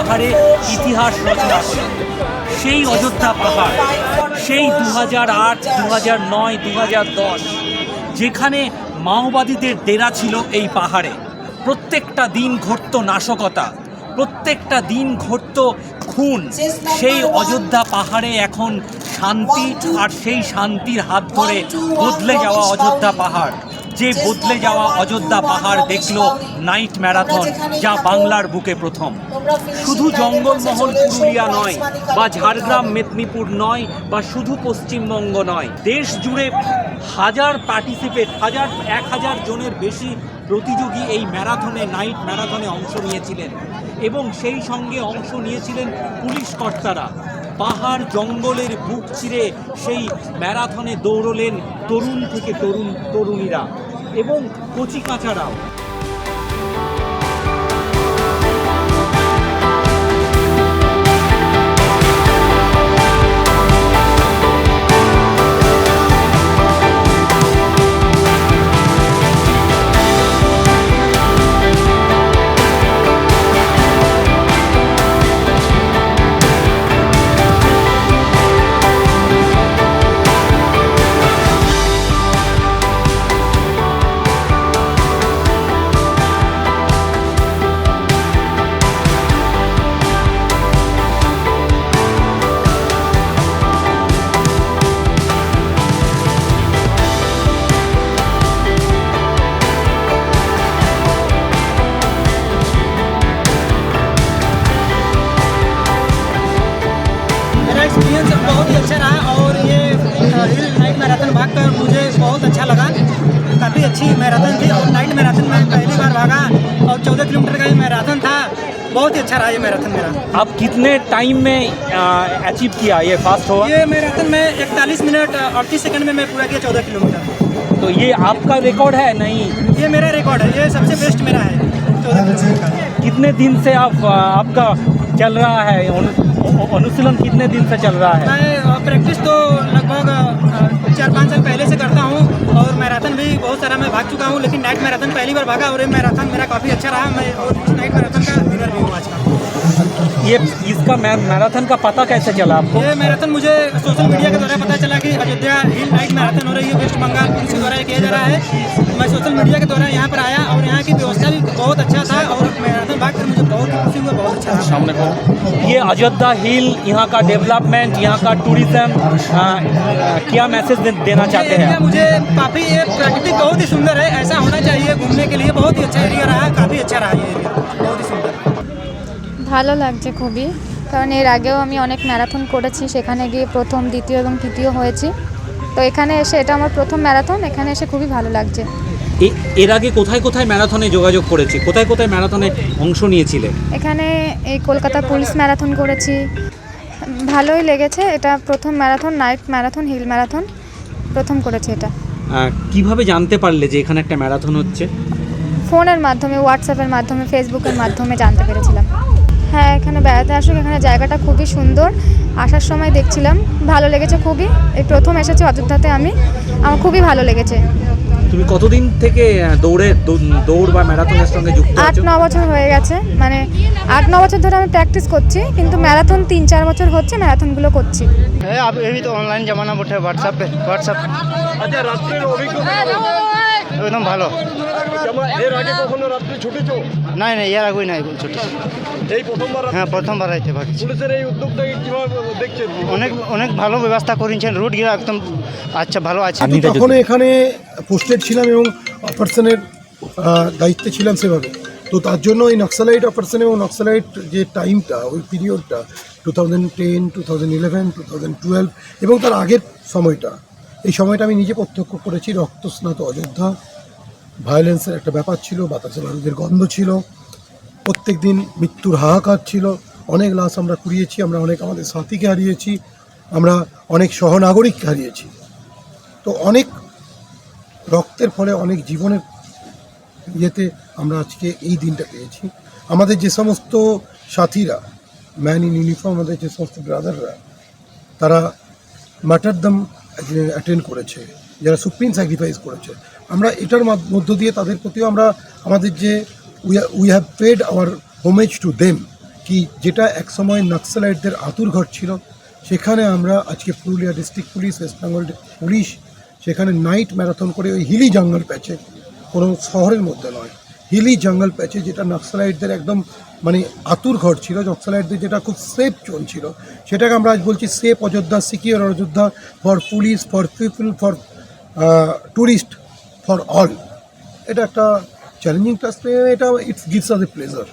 পাহাড়ে ইতিহাস রচনা করে। সেই অযোধ্যা পাহাড়, সেই 2008, 2009, 2010 যেখানে মাওবাদীদের ডেরা ছিল এই পাহাড়ে। প্রত্যেকটা দিন ঘটত নাশকতা, প্রত্যেকটা দিন ঘটত খুন। সেই অযোধ্যা পাহাড়ে এখন শান্তি, আর সেই শান্তির হাত ধরে বদলে যাওয়া অযোধ্যা পাহাড়, যে বদলে যাওয়া অযোধ্যা পাহাড় দেখল নাইট ম্যারাথন, যা বাংলার বুকে প্রথম। শুধু জঙ্গলমহল পুরুলিয়া নয়, বা ঝাড়গ্রাম মেদিনীপুর নয়, বা শুধু পশ্চিমবঙ্গ নয়, দেশ জুড়ে হাজার পার্টিসিপেট, 1000 জনের বেশি প্রতিযোগী এই ম্যারাথনে, নাইট ম্যারাথনে অংশ নিয়েছিলেন। এবং সেই সঙ্গে অংশ নিয়েছিলেন পুলিশ কর্তারা। পাহাড় জঙ্গলের বুক চিরে সেই ম্যারাথনে দৌড়লেন তরুণ থেকে তরুণীরা এবং কচিকাঁচারাও। एक्सपीरियंस बहुत ही अच्छा रहा और ये हिल नाइट मैराथन भाग कर मुझे बहुत अच्छा लगा। काफ़ी अच्छी मैराथन थी और नाइट मैराथन में पहली बार भागा और 14 किलोमीटर का ये मैराथन था। बहुत ही अच्छा रहा ये मैराथन मेरा। आप कितने टाइम में अचीव किया, ये फास्ट हुआ? ये मैराथन में 41 मिनट 38 सेकंड में मैं पूरा किया 14 किलोमीटर। तो ये आपका रिकॉर्ड है? नहीं, ये मेरा रिकॉर्ड है, ये सबसे बेस्ट मेरा है 14 किलोमीटर का। कितने दिन से आपका चल रहा है अनुशीलन, कितने दिन से चल रहा है? मैं प्रैक्टिस तो लगभग 4-5 साल पहले से करता हूँ और मैराथन भी बहुत सारा मैं भाग चुका हूँ, लेकिन नाइट मैराथन पहली बार भागा और ये मैराथन मेरा काफ़ी अच्छा रहा। मैं और नाइट मैराथन का विनर भी हूँ आज का। ये इसका मैराथन का पता कैसे चला आपको? ये मैराथन मुझे सोशल मीडिया के द्वारा पता चला कि अयोध्या हिल नाइट मैराथन हो रही है, वेस्ट बंगाल पुलिस के द्वारा किया जा रहा है। मैं सोशल मीडिया के द्वारा यहाँ पर आया और यहाँ की व्यवस्था भी बहुत अच्छा था और मैराथन भाग कर मुझे बहुत खुशी हुआ, बहुत अच्छा सामने को ये अयोध्या हिल, यहाँ का डेवलपमेंट, यहाँ का टूरिज्म, क्या मैसेज देना चाहते हैं? मुझे काफ़ी ये प्राकृतिक बहुत ही सुंदर है, ऐसा होना चाहिए घूमने के लिए। बहुत ही अच्छा एरिया रहा, काफ़ी अच्छा रहा ये एरिया, बहुत ही सुंदर। ভালো লাগছে খুবই, কারণ এর আগেও আমি অনেক ম্যারাথন করেছি, সেখানে গিয়ে প্রথম, দ্বিতীয় এবং তৃতীয় হয়েছি। তো এখানে এসে এটা আমার প্রথম ম্যারাথন, এখানে এসে খুবই ভালো লাগছে। এর আগে কোথায় কোথায় ম্যারাথনে যোগাযোগ করেছি, কোথায় কোথায় ম্যারাথনে অংশ নিয়েছিলে? এখানে এই কলকাতা পুলিশ ম্যারাথন করেছি, ভালোই লেগেছে। এটা প্রথম marathon, night marathon, hill marathon প্রথম করেছি এটা। কিভাবে জানতে পারলে যে এখানে একটা ম্যারাথন হচ্ছে? ফোনের মাধ্যমে, হোয়াটসঅ্যাপের মাধ্যমে, ফেসবুকের মাধ্যমে জানতে পেরেছিলাম। হ্যাঁ, এখানে বেড়াতে আসুক, এখানে জায়গাটা খুবই সুন্দর। আসার সময় দেখছিলাম, ভালো লেগেছে খুবই। এই প্রথম এসেছি অযোধ্যাতে আমি, আমার খুবই ভালো লেগেছে। তুমি কতদিন থেকে দৌড় বা ম্যারাথনের সঙ্গে যুক্ত আছো? 8-9 বছর হয়ে গেছে, মানে 8-9 বছর ধরে আমি প্র্যাকটিস করছি, কিন্তু ম্যারাথন 3-4 বছর হচ্ছে ম্যারাথনগুলো করছি। है अब अभी तो ऑनलाइन जमाना बैठे व्हाट्सएप पे। আচ্ছা, রাত্রির অভিজ্ঞতা एकदम ভালো। এর আগে কখনো রাত্রি ছুটেছো? নাই নাই, এর আগে নাই ছুটি। এই প্রথমবার? হ্যাঁ, প্রথমবার আইতে ভাগছি। পুলিশের এই উদ্যোগটাকে কিভাবে দেখছেন? অনেক অনেক ভালো ব্যবস্থা করেছেন, রুট গিরা একদম আচ্ছা, ভালো আছে। আমি তখন এখানে পোস্টেড ছিলাম এবং অপারেশনের দায়িত্বে ছিলাম সেভাবে। তো তার জন্য এই নক্সালাইট অপারেশন এবং নক্সালাইট যে টাইমটা, ওই পিরিয়ডটা 2010, 2011, 2012 এবং তার আগের সময়টা, এই সময়টা আমি নিজে প্রত্যক্ষ করেছি। রক্তস্নাত অযোধ্যা, ভায়োলেন্সের একটা ব্যাপার ছিল, বাতাসে বারুদের গন্ধ ছিল, প্রত্যেক দিন মৃত্যুর হাহাকার ছিল। অনেক লাশ আমরা কুড়িয়েছি, আমরা অনেক আমাদের সাথীকে হারিয়েছি, আমরা অনেক সহনাগরিককে হারিয়েছি। তো অনেক রক্তের ফলে অনেক জীবনের ইয়েতে আমরা আজকে এই দিনটা পেয়েছি। আমাদের যে সমস্ত সাথীরা, ম্যান ইন ইউনিফর্ম, আমাদের যে সমস্ত ব্রাদাররা, তারা মার্টারডম অ্যাটেন্ড করেছে, যারা সুপ্রিম স্যাক্রিফাইস করেছে, আমরা এটার মধ্য দিয়ে তাদের প্রতিও আমরা আমাদের যে we have paid our homage to them, কি যেটা একসময় নক্সালাইটদের আতুরঘর ছিল, সেখানে আমরা আজকে Purulia district police, West Bengal police সেখানে নাইট ম্যারাথন করে ওই হিলি জঙ্গল প্যাচে, কোনো শহরের মধ্যে নয়, হিলি জঙ্গল প্যাচে, যেটা নক্সালাইটদের একদম মানে আতুরঘর ছিল, নক্সালাইটদের যেটা খুব সেফ জোন ছিল, সেটাকে আমরা আজ বলছি safe Ayodhya, secure Ayodhya for police, for people, for tourist, for all. এটা একটা চ্যালেঞ্জিং টাস্ক, এটা it's gives us a pleasure.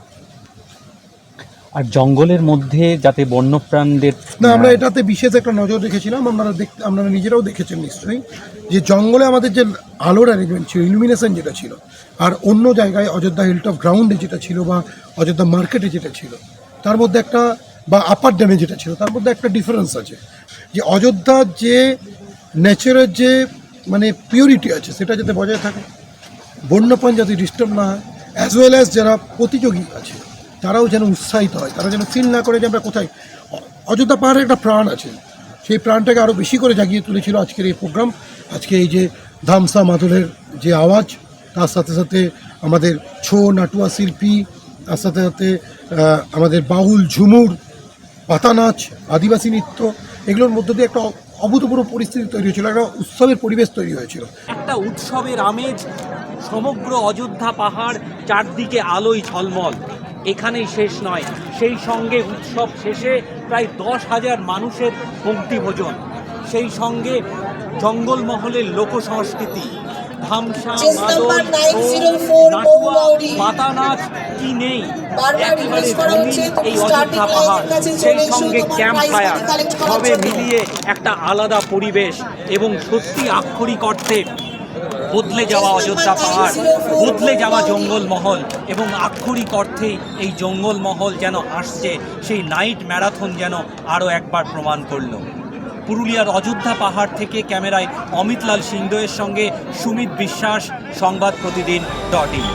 আর জঙ্গলের মধ্যে যাতে বন্যপ্রাণীদের না, আমরা এটাতে বিশেষ একটা নজর রেখেছিলাম, আপনারা নিজেরাও দেখেছেন নিশ্চয়ই, যে জঙ্গলে আমাদের যে আলোর অ্যারেঞ্জমেন্ট ছিল, ইলুমিনেশন যেটা ছিল, আর অন্য জায়গায় অযোধ্যা হিলটপ গ্রাউন্ডে যেটা ছিল বা অযোধ্যা মার্কেটে যেটা ছিল, তার মধ্যে একটা, বা আপার ড্যামে যেটা ছিল, তার মধ্যে একটা ডিফারেন্স আছে। যে অযোধ্যার যে নেচারের যে মানে পিউরিটি আছে, সেটা যাতে বজায় থাকে, বন্যপ্রাণ যাতে ডিস্টার্ব না হয়, অ্যাজ ওয়েল অ্যাজ যারা প্রতিযোগী আছে তারাও যেন উৎসাহিত হয়, তারা যেন ফিল না করে যে আমরা কোথায়। অযোধ্যা পাহাড়ের একটা প্রাণ আছে, সেই প্রাণটাকে আরও বেশি করে জাগিয়ে তুলেছিল আজকের এই প্রোগ্রাম। আজকে এই যে ধামসা মাদলের যে আওয়াজ, তার সাথে সাথে আমাদের ছৌ নাটুয়া শিল্পী, তার সাথে সাথে আমাদের বাউল, ঝুমুর, পাতা নাচ, আদিবাসী নৃত্য, এগুলোর মধ্য দিয়ে একটা অভূতপূর্ব পরিস্থিতি তৈরি হয়েছিল, একটা উৎসবের পরিবেশ তৈরি হয়েছিল। একটা উৎসবের আমেজ, সমগ্র অযোধ্যা পাহাড় চারদিকে আলোয় ঝলমল। এখানেই শেষ নয়, সেই সঙ্গে উৎসব শেষে প্রায় 10,000 মানুষের পঙ্ক্তি ভোজন, সেই সঙ্গে জঙ্গলমহলের লোকসংস্কৃতি, ধামসা, মাদল, ছৌ, নাটুয়া, পাতা নাচ, কি নেই, একেবারে রঙিন এই অযোধ্যা পাহাড়, সেই সঙ্গে ক্যাম্প ফায়ার, সবে মিলিয়ে একটা আলাদা পরিবেশ। এবং সত্যি আক্ষরিক অর্থে বদলে যাওয়া অযোধ্যা পাহাড়, বদলে যাওয়া জঙ্গলমহল, এবং আক্ষরিক অর্থেই এই জঙ্গলমহল যেন আসছে, সেই নাইট ম্যারাথন যেন আরও একবার প্রমাণ করল। পুরুলিয়ার অযোধ্যা পাহাড় থেকে ক্যামেরায় অমিত লাল সিংদয়ের সঙ্গে সুমিত বিশ্বাস, সংবাদ প্রতিদিন .in।